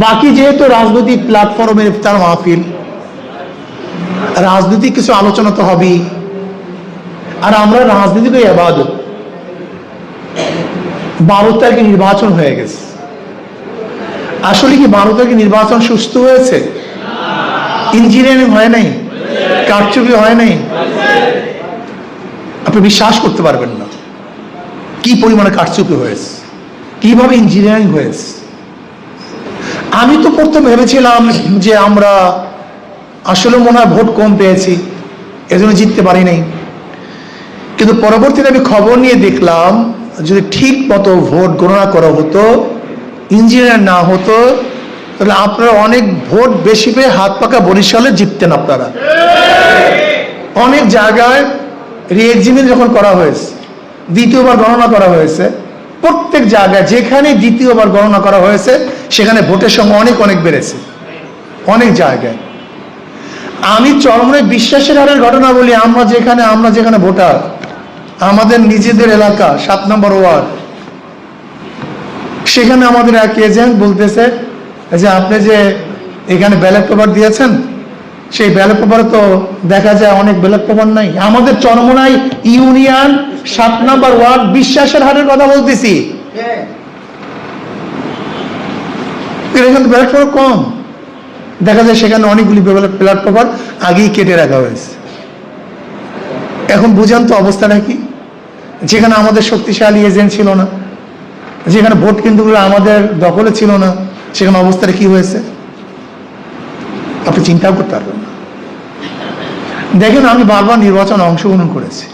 বাকি যেহেতু রাজনৈতিক প্ল্যাটফর্মের ইফতার মাহফিল, রাজনৈতিক কিছু আলোচনা তো হবেই, আর আমরা রাজনীতিকে ইবাদত। 12 তারিখে নির্বাচন হয়ে গেছে। আসলে কি 12 তারিখে নির্বাচন সুস্থ হয়েছে? ইঞ্জিনিয়ারিং হয় নাই, কারচুপি হয় নাই। আপনি বিশ্বাস করতে পারবেন না কি পরিমাণে কারচুপি হয়েছে, কিভাবে ইঞ্জিনিয়ারিং হয়েছে। আমি তো প্রথম ভেবেছিলাম যে আমরা আসলে মনে হয় ভোট কম পেয়েছি, এজন্য জিততে পারি নাই। কিন্তু পরবর্তীতে আমি খবর নিয়ে দেখলাম যদি ঠিক মতো ভোট গণনা করা হতো, ইঞ্জিনিয়ার না হতো, তাহলে আপনারা অনেক ভোট বেশি পেয়ে হাত পাকা বরিশালে জিততেন। আপনারা অনেক জায়গায় রি-এক্সামিন যখন করা হয়েছে, দ্বিতীয়বার গণনা করা হয়েছে, প্রত্যেক জায়গায় যেখানে দ্বিতীয়বার গণনা করা হয়েছে সেখানে ভোটের সংখ্যা অনেক অনেক বেড়েছে, অনেক জায়গায়। আমি চরমনে বিশ্বাসের হারের ঘটনা বলি। আমরা যেখানে ভোটার, আমাদের নিজেদের এলাকা 7 নম্বর ওয়ার্ড, সেখানে আমাদের এক এজেন্ট বলতেছে যে আপনি যে এখানে ব্যালট পেপার দিয়েছেন, সেই ব্যালট পেপারে তো দেখা যায় অনেক ব্যালট পেপার নাই। আমাদের চরমনাই ইউনিয়ন 7 নম্বর ওয়ার্ড, বিশ্বাসের হারের কথা বলতেছি, এখানে ব্যালট পেপার কম। দেখা যায় সেখানে অনেকগুলি ব্যালট পেপার আগেই কেটে রাখা হয়েছে। এখন বুঝান তো অবস্থাটা কি। যেখানে আমাদের শক্তিশালী এজেন্ট ছিল না, যেখানে ভোট কেন্দ্রগুলো আমাদের দখলে ছিল না, সেখানে অবস্থাটা কি হয়েছে আপনি চিন্তাও করতে পারবেন না। দেখেন, আমি বারবার নির্বাচনে অংশগ্রহণ করেছি।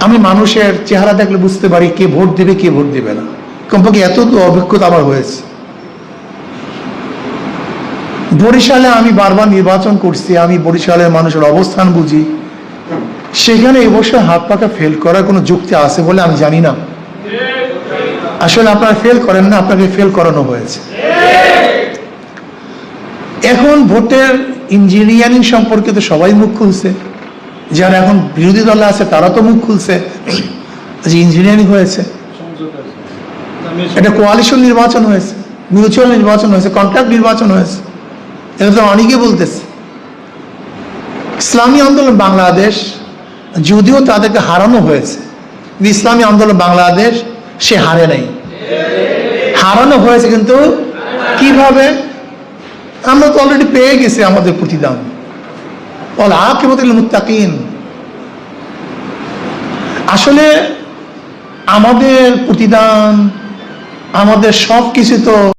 আমি মানুষের চেহারা দেখলে বুঝতে পারি কে ভোট দেবে কে ভোট দেবে না। কমপক্ষে এত তো অভিজ্ঞতা আমার হয়েছে। বরিশালে আমি বারবার নির্বাচন করছি, আমি বরিশালের মানুষের অবস্থান বুঝি। সেখানে এবছর হাত পাকা ফেল করার কোনো যুক্তি আছে বলে আমি জানি না। আসলে আপনারা ফেল করেন না, আপনাকে ফেল করানো হয়েছে। এখন ভোটের ইঞ্জিনিয়ারিং সম্পর্কে তো সবাই মুখ খুলছে, যারা এখন বিরোধী দলে আছে তারা তো মুখ খুলছে যে ইঞ্জিনিয়ারিং হয়েছে। এটা কোয়ালিশন নির্বাচন হয়েছে, মিউচুয়াল নির্বাচন হয়েছে, কন্ট্রাক্ট নির্বাচন হয়েছে। এটা তো অনেকে বলতেছে। ইসলামী আন্দোলন বাংলাদেশ, যদিও তাদেরকে হারানো হয়েছে, ইসলামী আন্দোলন বাংলাদেশ সে হারে নাই, হারানো হয়েছে। কিন্তু কিভাবে? আমরা তো অলরেডি পেয়ে গেছি আমাদের প্রতিদান। আকিবাতুল মুত্তাকিন। আসলে আমাদের প্রতিদান, আমাদের সব কিছু তো